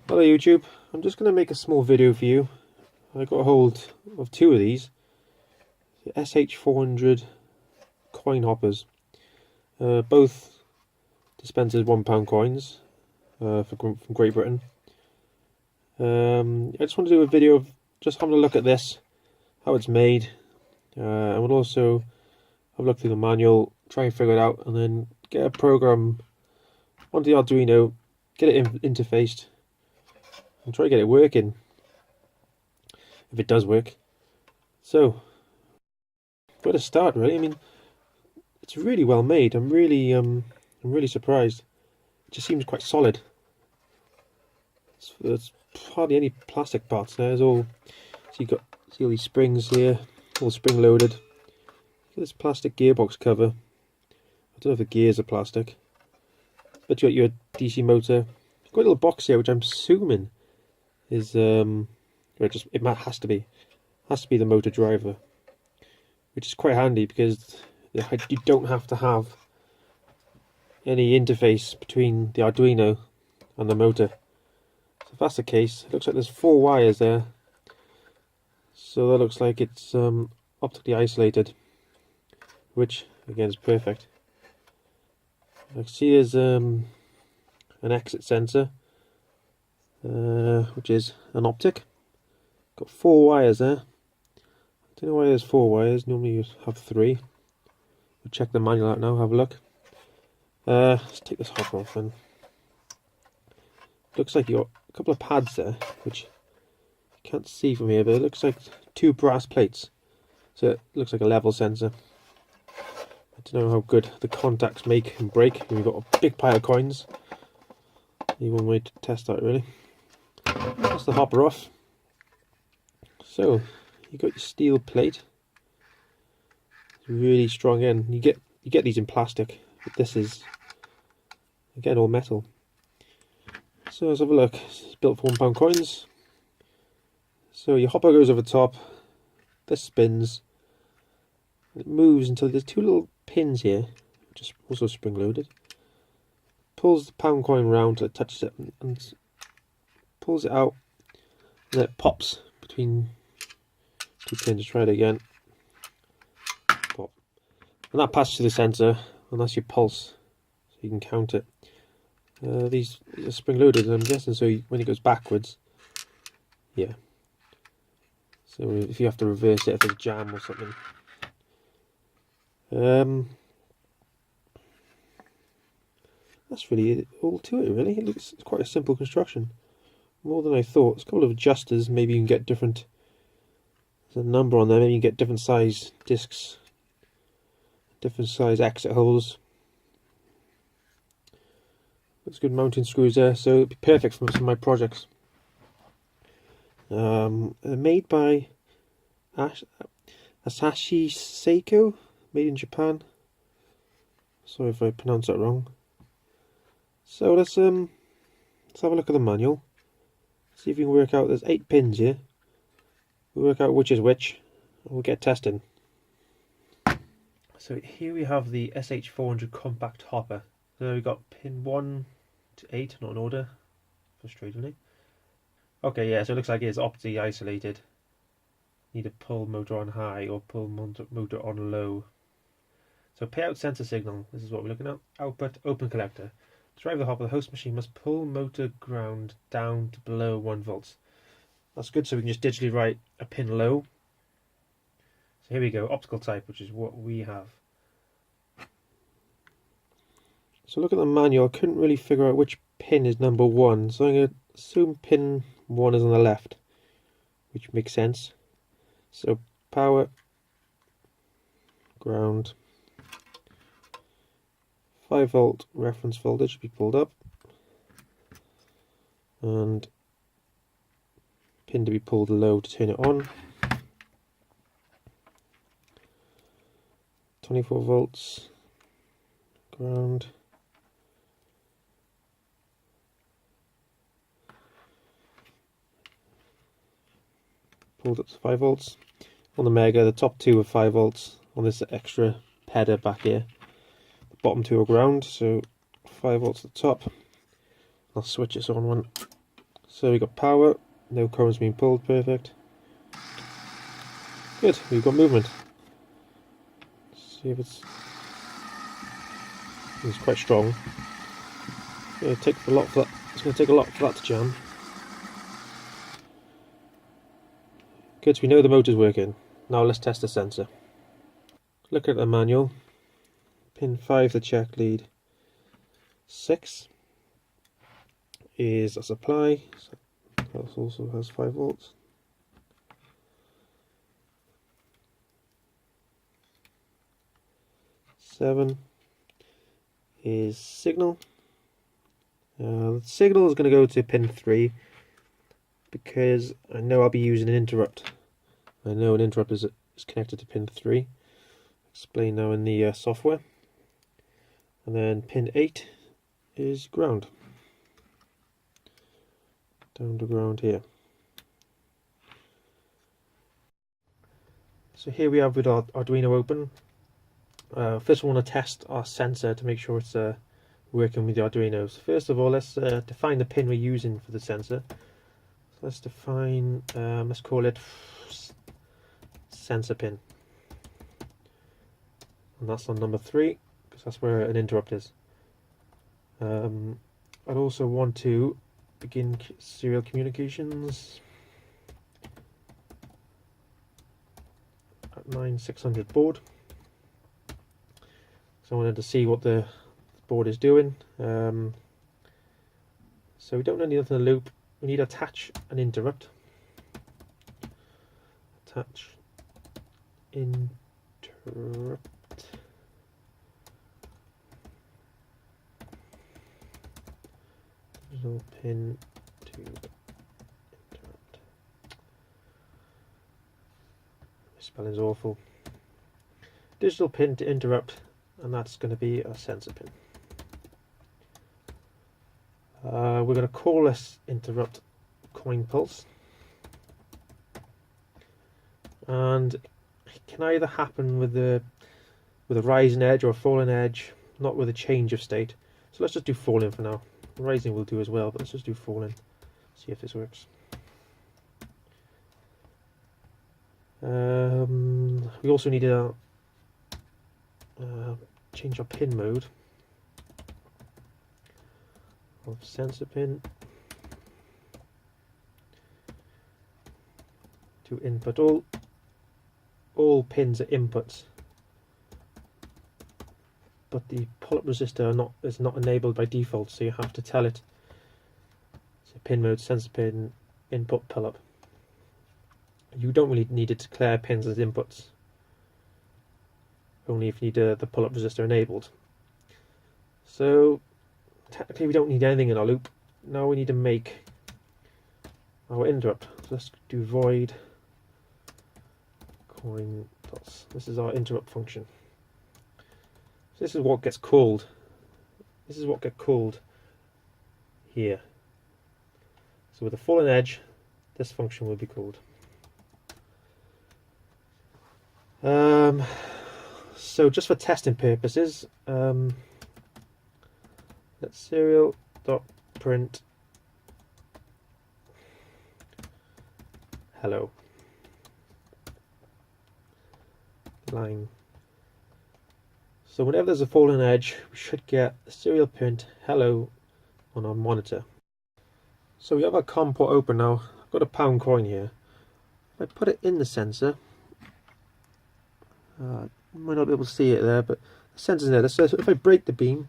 Hello YouTube, I'm just going to make a small video for you. I got a hold of two of these, the SH400 coin hoppers, both dispensers £1 coins from Great Britain. I just want to do a video of just having a look at this, how it's made, and we'll also have a look through the manual, try and figure it out, and then get a program onto the Arduino, get it interfaced, and try to get it working, if it does work. So, where to start really? I mean, it's really well made. I'm really surprised. It just seems quite solid. There's hardly any plastic parts there. There's all, so you got, see all these springs here, all spring loaded. Look at this plastic gearbox cover. I don't know if the gears are plastic, but you got your DC motor. You've got a little box here, which I'm assuming is it has to be the motor driver, which is quite handy because you don't have to have any interface between the Arduino and the motor. So if that's the case, it looks like there's 4 wires there, so that looks like it's optically isolated, which again is perfect. I can see there's an exit sensor, which is an optic. Got 4 wires there. I don't know why there's 4 wires. Normally you have 3. We'll check the manual out now. Have a look. Let's take this hopper off then. Looks like you got a couple of pads there, which you can't see from here, but it looks like 2 brass plates. So it looks like a level sensor. I don't know how good the contacts make and break when you've got a big pile of coins. Only one way to test that really. That's the hopper off. So you got your steel plate. It's really strong end. You get these in plastic, but this is again all metal. So let's have a look. It's built for £1 coins. So your hopper goes over top. This spins. It moves until there's 2 little pins here, which is also spring loaded. Pulls the pound coin round till it touches it and pulls it out, and then it pops between 2 pins. Try it again. Pop. And that passes to the sensor, and that's your pulse, so you can count it. These are spring loaded, I'm guessing, so when it goes backwards, yeah. So if you have to reverse it, if there's a jam or something. That's really all to it really. It looks quite a simple construction. More than I thought. There's a couple of adjusters, maybe you can get different, there's a number on there, maybe you can get different size discs, different size exit holes. Looks good mounting screws there, so it'd be perfect for some of my projects. Made by Asahi Seiko, made in Japan. Sorry if I pronounced that wrong. So let's have a look at the manual. See if we can work out. There's 8 pins here. We'll work out which is which, and we'll get testing. So here we have the SH400 compact hopper. So we've got pin 1 to 8, not in order, frustratingly. Okay, yeah, so it looks like it's optically isolated. Need to pull motor on high or pull motor on low. So payout sensor signal, this is what we're looking at. Output open collector. To drive the hopper, the host machine must pull motor ground down to below 1 volt. That's good, so we can just digitally write a pin low. So here we go, optical type, which is what we have. So look at the manual, I couldn't really figure out which pin is number 1, so I'm going to assume pin 1 is on the left, which makes sense. So power, ground, 5 volt reference voltage should be pulled up, and pin to be pulled low to turn it on. 24 volts, ground. Pulled up to 5 volts. On the Mega, the top 2 are 5 volts. On this extra header back here, the bottom 2 are ground, so 5 volts at the top. I'll switch this on one So we got power, no current's being pulled, perfect. Good, we've got movement. Let's see if it's quite strong. It's going to take a lot for that. It's going to take a lot for that to jam. Good, so we know the motor's working. Now let's test the sensor. Look at the manual. Pin 5 to check, lead 6 is a supply. That also has 5 volts. Seven is signal. The signal is going to go to pin 3 because I know I'll be using an interrupt. I know an interrupt is connected to pin 3. Explain now in the software. And then pin 8 is ground. Down to ground here. So here we have with our Arduino open. First we want to test our sensor to make sure it's working with the Arduino. So first of all, let's define the pin we're using for the sensor. So let's define, let's call it sensorPin. And that's on number 3, because that's where an interrupt is. I'd also want to begin serial communications at 9600 board. So I wanted to see what the board is doing. So we don't need anything in the loop. We need to attach an interrupt. Attach interrupt. Digital pin to interrupt. My spelling's awful. Digital pin to interrupt, and that's going to be a sensor pin. We're going to call this interrupt coinPulse, and it can either happen with a rising edge or a falling edge, not with a change of state. So let's just do falling for now. Rising will do as well, but let's just do falling. See if this works. We also need to change our pin mode of sensorPin to input. All pins are inputs, but the pull-up resistor is not enabled by default, so you have to tell it. So pin mode, sensorPin, input, pull-up. You don't really need to declare pins as inputs, only if you need the pull-up resistor enabled. So technically we don't need anything in our loop. Now we need to make our interrupt. So let's do void coinPulse. This is our interrupt function. So this is what gets called. This is what gets called here. So with a fallen edge, this function will be called. So just for testing purposes, let's Serial.print hello line. So whenever there's a fallen edge, we should get the serial print hello on our monitor. So we have our COM port open now. I've got a pound coin here. If I put it in the sensor, you might not be able to see it there, but the sensor's there. So if I break the beam,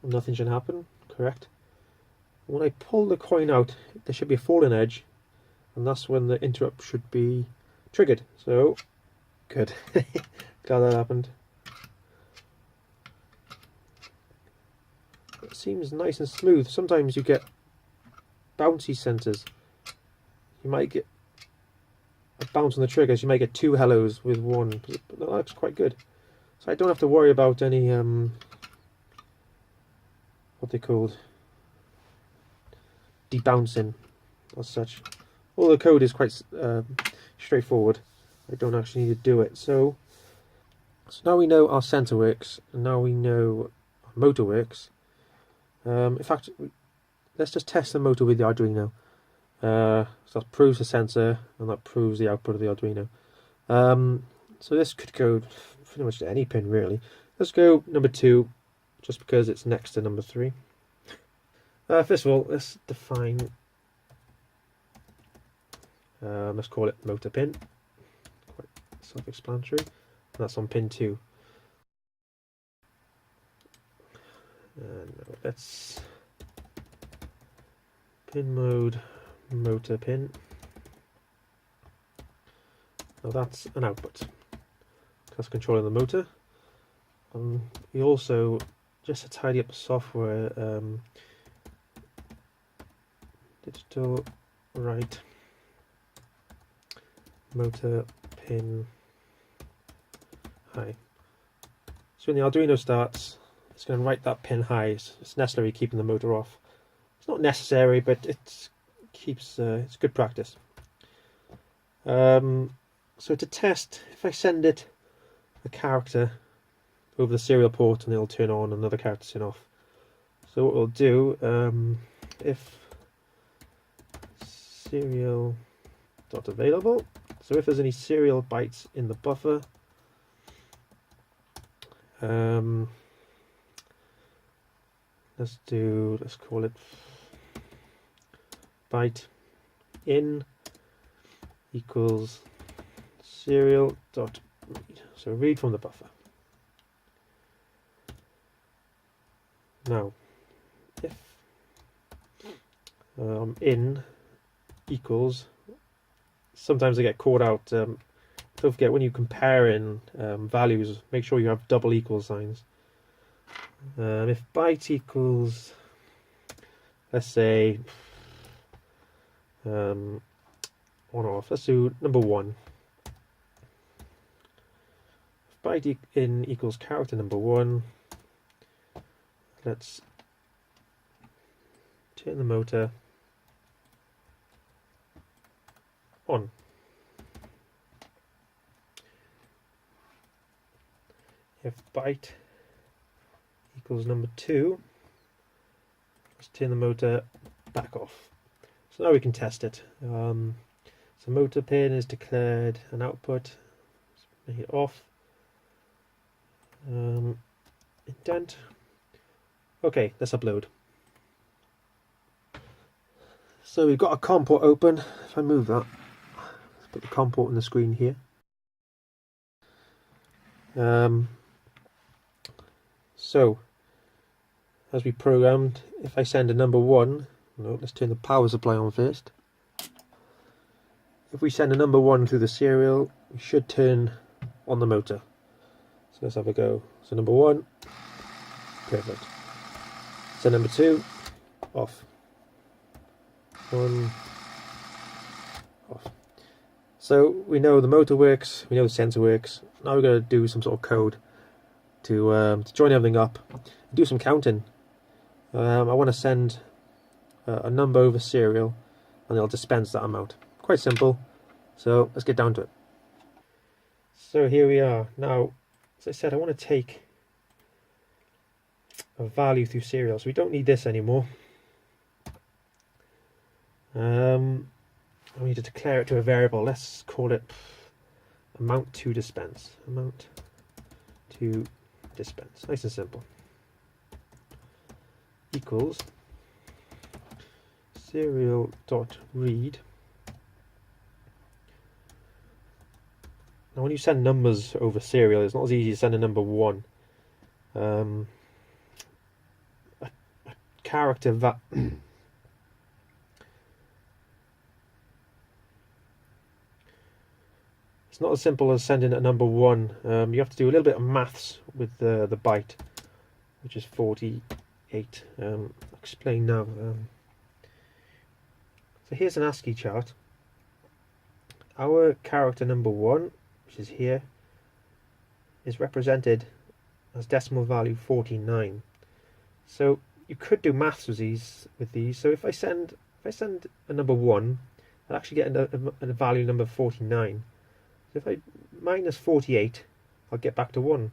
nothing should happen, correct? When I pull the coin out, there should be a fallen edge, and that's when the interrupt should be triggered. So, good. Glad that happened. It seems nice and smooth. Sometimes you get bouncy sensors. You might get a bounce on the triggers. You might get 2 hellos with 1. But that looks quite good. So I don't have to worry about any what they called debouncing as such. All the code is quite straightforward. I don't actually need to do it. So now we know our sensor works, and now we know our motor works. In fact, let's just test the motor with the Arduino. So that proves the sensor, and that proves the output of the Arduino. So this could go pretty much to any pin, really. Let's go number 2, just because it's next to number 3. First of all, let's define, let's call it motorPin. Quite self-explanatory. And that's on pin 2. And let's pinMode motorPin. Now that's an output. That's controlling the motor. We also, just to tidy up the software, digitalWrite motorPin high. So when the Arduino starts, it's going to write that pin high. It's necessary keeping the motor off. It's not necessary, but it keeps it's good practice. So to test, if I send it a character over the serial port, and it'll turn on, another character turn off. So what we'll do, if Serial.available, so if there's any serial bytes in the buffer, let's call it byte in equals Serial.read. So read from the buffer. Now, if in equals, sometimes they get caught out. Don't forget, when you compare in values, make sure you have double equal signs. If byte equals, let's say, on off, let's do number 1. If byte in equals character number 1, let's turn the motor on. If byte equals number 2, let's turn the motor back off. So now we can test it. So motorPin is declared an output. Let's make it off. Indent. Okay, let's upload. So we've got a COM port open. If I move that, let's put the COM port on the screen here. So, as we programmed, if I send a number 1, no, let's turn the power supply on first. If we send a number 1 through the serial, we should turn on the motor. So let's have a go. So number 1, perfect. So number 2, off. 1, off. So we know the motor works, we know the sensor works. Now we're going to do some sort of code to join everything up, do some counting. I want to send a number over serial, and it'll dispense that amount. Quite simple. So let's get down to it. So here we are. Now, as I said, I want to take a value through serial, so we don't need this anymore. I need to declare it to a variable. Let's call it amountToDispense. amountToDispense. Nice and simple. Equals Serial.read. Now when you send numbers over serial, it's not as easy as sending number 1. A character that it's not as simple as sending a number 1. You have to do a little bit of maths with the byte, which is 48. I'll explain now. So here's an ASCII chart. Our character number 1, which is here, is represented as decimal value 49. So you could do maths with these. So if I send a number 1, I'll actually get a value number 49. So if I minus 48, I'll get back to 1.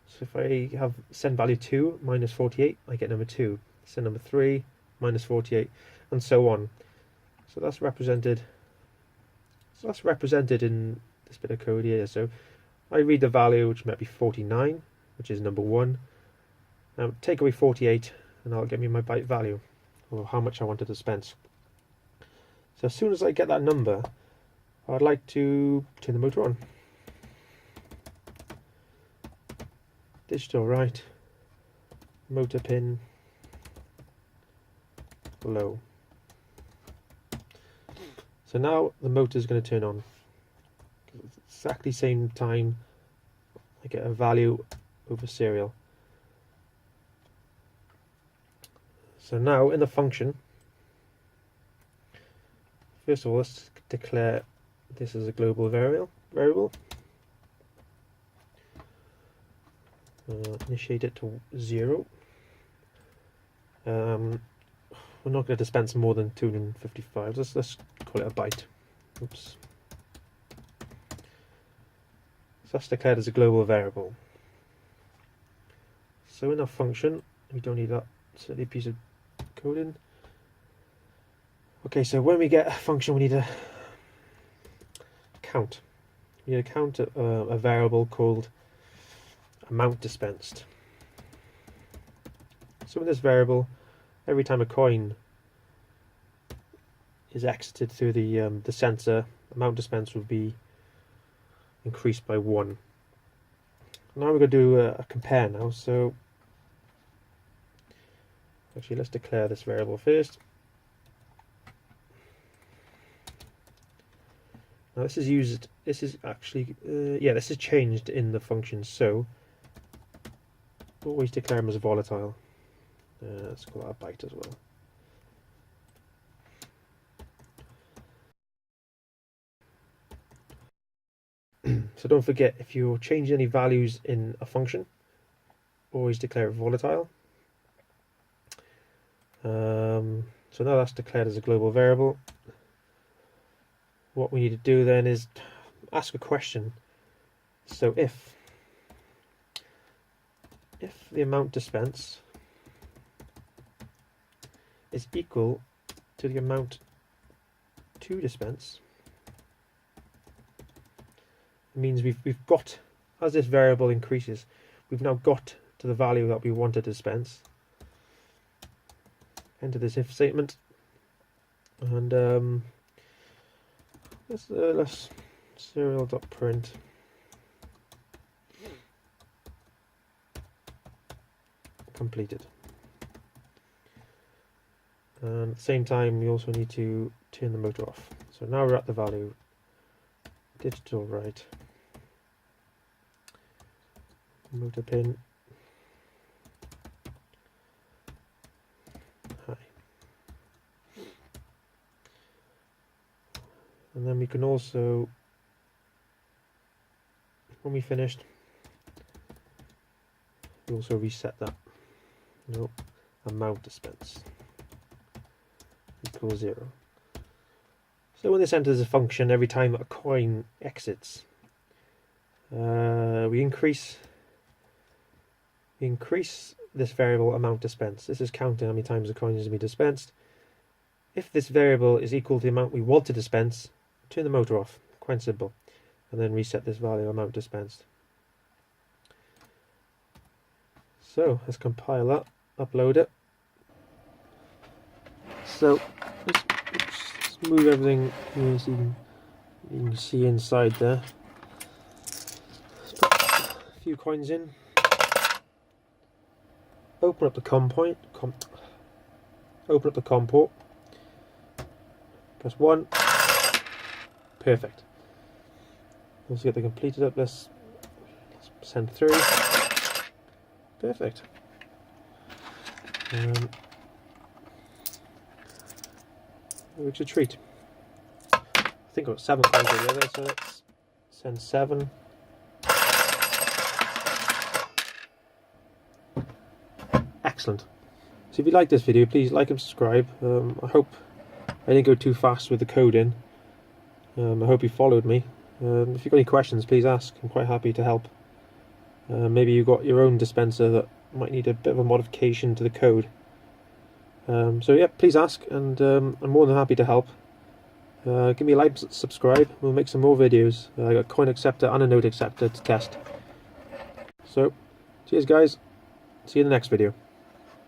So if I have send value 2 minus 48, I get number 2. Send number 3 minus 48, and so on. So that's represented. So that's represented in this bit of code here. So I read the value, which might be 49, which is number 1. Now take away 48, and that'll give me my byte value, or how much I want to dispense. So as soon as I get that number, I'd like to turn the motor on. DigitalWrite, motorPin, low. So now the motor is going to turn on. It's exactly the same time I get a value over serial. So now in the function, first of all, let's declare this as a global variable. Initiate it to 0. We're not going to dispense more than 255. Let's call it a byte. Oops. So that's declared as a global variable. So in our function, we don't need that silly piece of code in. Okay, so when we get a function, we need a count. We need to count a variable called amountDispensed. So in this variable, every time a coin is exited through the sensor, amountDispensed will be increased by 1. Now we're going to do a compare now. So actually, let's declare this variable first. Now this is used. This is actually this is changed in the function. So always declare them as volatile. Let's call that a byte as well. So don't forget, if you're changing any values in a function, always declare it volatile. So now that's declared as a global variable. What we need to do then is ask a question. So if the amountDispense is equal to the amountToDispense, it means we've got, as this variable increases, we've now got to the value that we want to dispense. Enter this if statement, and let's Serial.print completed. And at the same time, we also need to turn the motor off. So now we're at the value digitalWrite motorPin high. And then we can also, when we finished, we also reset that. No, amountDispensed equals 0. So when this enters a function, every time a coin exits, we increase this variable amountDispensed. This is counting how many times the coin is to be dispensed. If this variable is equal to the amount we want to dispense, turn the motor off. Quite simple. And then reset this value amountDispensed. So let's compile that, upload it. So let's move everything here so you can see inside there. Let's put a few coins in. Open up the COM port. Press 1. Perfect. Also get the completed up. Let's send through. Perfect. Which a treat. I think I've got 7 coins together, so let's send 7. Excellent. So if you like this video, please like and subscribe. I hope I didn't go too fast with the coding. I hope you followed me. If you've got any questions, please ask. I'm quite happy to help. Maybe you've got your own dispenser that might need a bit of a modification to the code. So yeah, please ask, and I'm more than happy to help. Give me a like, subscribe, we'll make some more videos. I got a coin acceptor and a note acceptor to test. So, cheers guys, see you in the next video.